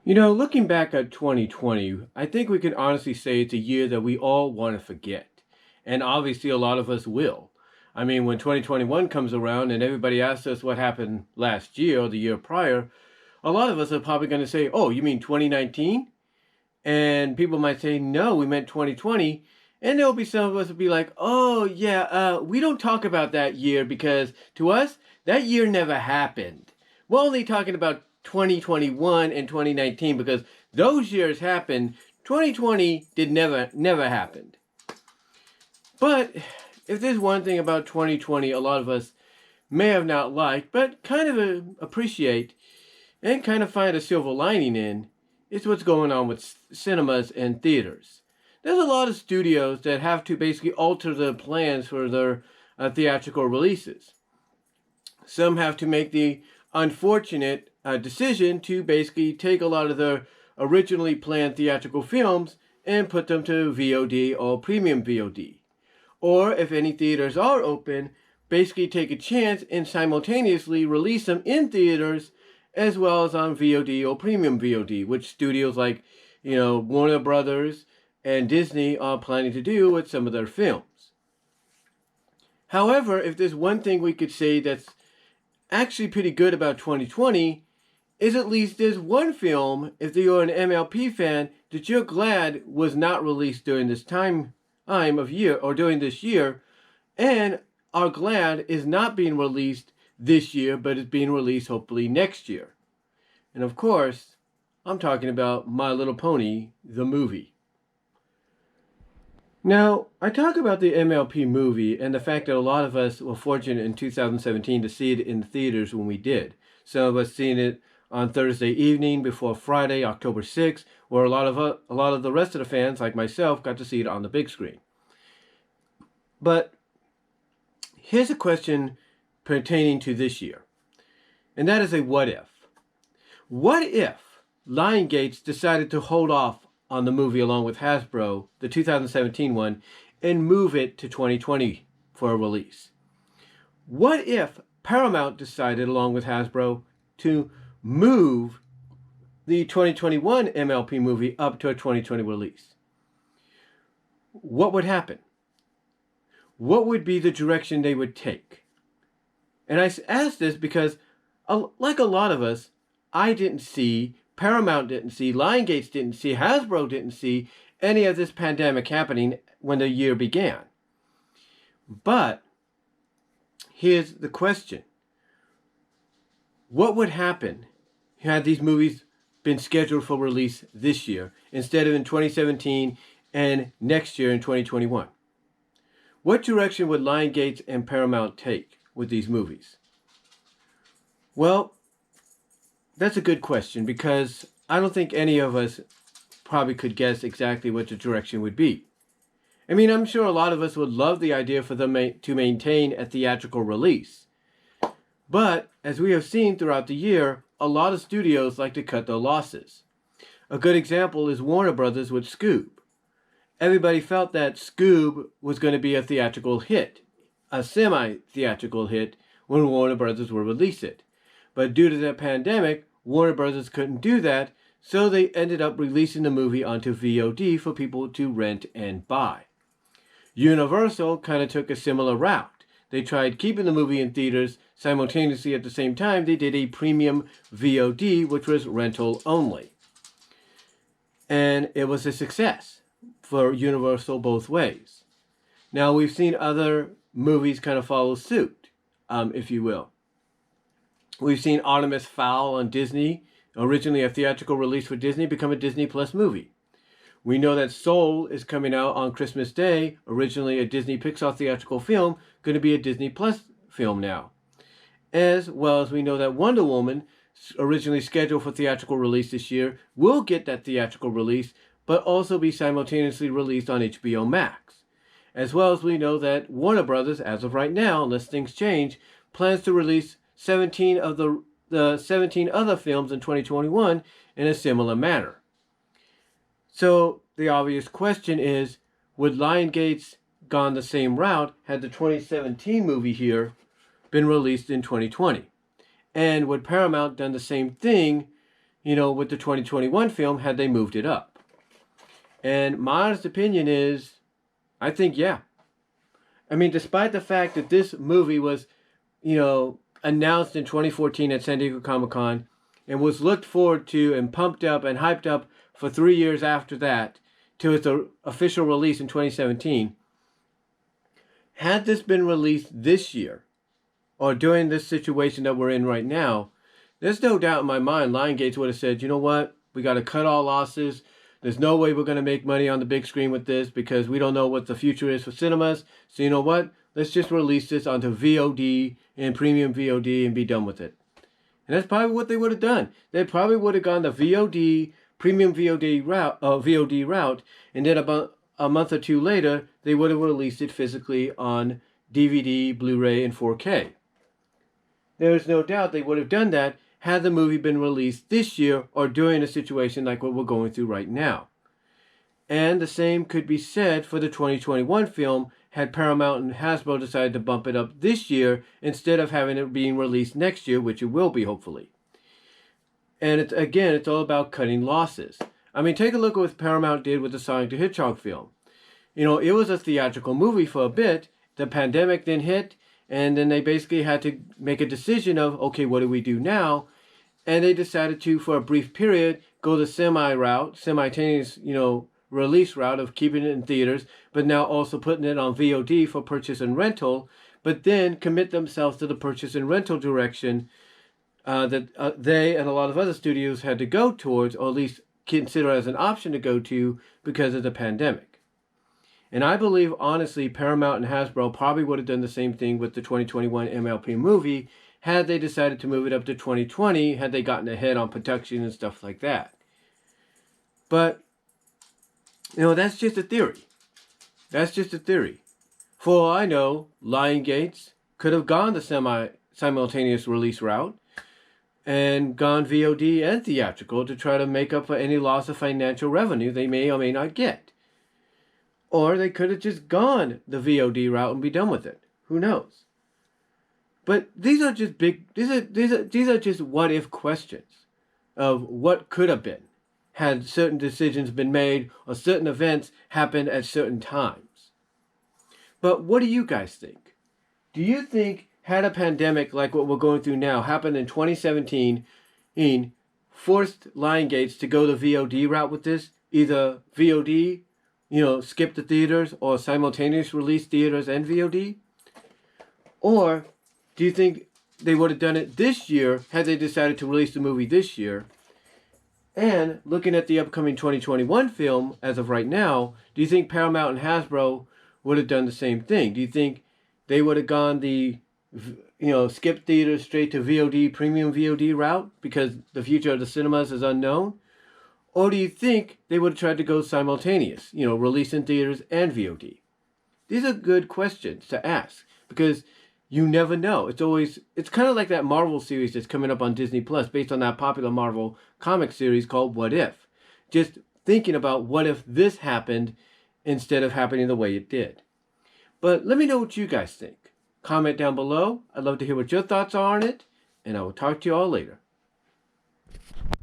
You know, looking back at 2020, I think we can honestly say it's a year that we all want to forget. And obviously, a lot of us will. I mean, when 2021 comes around and everybody asks us what happened last year or the year prior, a lot of us are probably going to say, oh, you mean 2019? And people might say, no, we meant 2020. And there'll be some of us will be like, oh, yeah, we don't talk about that year because to us, that year never happened. We're only talking about 2021 and 2019 because those years happened. 2020 did never happened. But if there's one thing about 2020 a lot of us may have not liked, but kind of appreciate and kind of find a silver lining in, is what's going on with cinemas and theaters. There's a lot of studios that have to basically alter their plans for their theatrical releases. Some have to make the unfortunate decision to basically take a lot of their originally planned theatrical films and put them to VOD or premium VOD. Or if any theaters are open, basically take a chance and simultaneously release them in theaters as well as on VOD or premium VOD, which studios like, Warner Brothers and Disney are planning to do with some of their films. However, if there's one thing we could say that's actually pretty good about 2020, is at least there's one film, if you're an MLP fan, that you're glad was not released during this time of year or during this year, and are glad is not being released this year, but is being released hopefully next year. And of course, I'm talking about My Little Pony, the movie. Now, I talk about the MLP movie and the fact that a lot of us were fortunate in 2017 to see it in the theaters when we did. Some of us seen it on Thursday evening before Friday, October 6th, where a lot of the rest of the fans, like myself, got to see it on the big screen. But here's a question pertaining to this year, and that is a what if. What if Lionsgate decided to hold off on the movie along with Hasbro, the 2017 one, and move it to 2020 for a release? What if Paramount decided, along with Hasbro, to move the 2021 MLP movie up to a 2020 release? What would happen? What would be the direction they would take? And I ask this because, like a lot of us, I didn't see, Paramount didn't see, Lionsgate didn't see, Hasbro didn't see any of this pandemic happening when the year began. But here's the question. What would happen had these movies been scheduled for release this year instead of in 2017 and next year in 2021? What direction would Lionsgate and Paramount take with these movies? Well, that's a good question because I don't think any of us probably could guess exactly what the direction would be. I mean, I'm sure a lot of us would love the idea for them to maintain a theatrical release. But, as we have seen throughout the year, a lot of studios like to cut their losses. A good example is Warner Brothers with Scoob. Everybody felt that Scoob was going to be a theatrical hit, a semi-theatrical hit, when Warner Brothers would release it. But due to the pandemic, Warner Brothers couldn't do that, so they ended up releasing the movie onto VOD for people to rent and buy. Universal kind of took a similar route. They tried keeping the movie in theaters simultaneously at the same time. They did a premium VOD, which was rental only. And it was a success for Universal both ways. Now, we've seen other movies kind of follow suit, if you will. We've seen Artemis Fowl on Disney, originally a theatrical release for Disney, become a Disney Plus movie. We know that Soul is coming out on Christmas Day, originally a Disney Pixar theatrical film, going to be a Disney Plus film now. As well as we know that Wonder Woman, originally scheduled for theatrical release this year, will get that theatrical release, but also be simultaneously released on HBO Max. As well as we know that Warner Brothers, as of right now, unless things change, plans to release 17 of the 17 other films in 2021 in a similar manner. So the obvious question is, would Lionsgate gone the same route had the 2017 movie here been released in 2020? And would Paramount done the same thing with the 2021 film had they moved it up. And my honest opinion is, I think, yeah. I mean, despite the fact that this movie was, announced in 2014 at San Diego Comic-Con and was looked forward to and pumped up and hyped up for 3 years after that to its official release in 2017, had this been released this year or during this situation that we're in right now, there's no doubt in my mind Lionsgate would have said, you know what, we got to cut all losses. There's no way we're going to make money on the big screen with this because we don't know what the future is for cinemas. So you know what? Let's just release this onto VOD and premium VOD and be done with it. And that's probably what they would have done. They probably would have gone the VOD, premium VOD route, and then about a month or two later, they would have released it physically on DVD, Blu-ray, and 4K. There's no doubt they would have done that had the movie been released this year or during a situation like what we're going through right now. And the same could be said for the 2021 film had Paramount and Hasbro decided to bump it up this year instead of having it being released next year, which it will be hopefully. And it's all about cutting losses. I mean, take a look at what Paramount did with the Sonic the Hedgehog film. It was a theatrical movie for a bit. The pandemic then hit, and then they basically had to make a decision of, okay, what do we do now? And they decided to, for a brief period, go the simultaneous, release route of keeping it in theaters, but now also putting it on VOD for purchase and rental, but then commit themselves to the purchase and rental direction that they and a lot of other studios had to go towards, or at least consider as an option to go to because of the pandemic. And I believe, honestly, Paramount and Hasbro probably would have done the same thing with the 2021 MLP movie had they decided to move it up to 2020, had they gotten ahead on production and stuff like that. But, that's just a theory. That's just a theory. For all I know, Lionsgate could have gone the simultaneous release route and gone VOD and theatrical to try to make up for any loss of financial revenue they may or may not get. Or they could have just gone the VOD route and be done with it. Who knows? But these are just these are just what if questions of what could have been had certain decisions been made or certain events happened at certain times. But what do you guys think? Do you think had a pandemic like what we're going through now happened in 2017, forced Lionsgate to go the VOD route with this, either VOD, skip the theaters, or simultaneous release theaters and VOD? Or do you think they would have done it this year had they decided to release the movie this year? And looking at the upcoming 2021 film as of right now, do you think Paramount and Hasbro would have done the same thing? Do you think they would have gone the skip theaters straight to VOD, premium VOD route because the future of the cinemas is unknown? Or do you think they would have tried to go simultaneous, release in theaters and VOD? These are good questions to ask because you never know. It's kind of like that Marvel series that's coming up on Disney Plus based on that popular Marvel comic series called What If. Just thinking about what if this happened instead of happening the way it did. But let me know what you guys think. Comment down below. I'd love to hear what your thoughts are on it, and I will talk to you all later.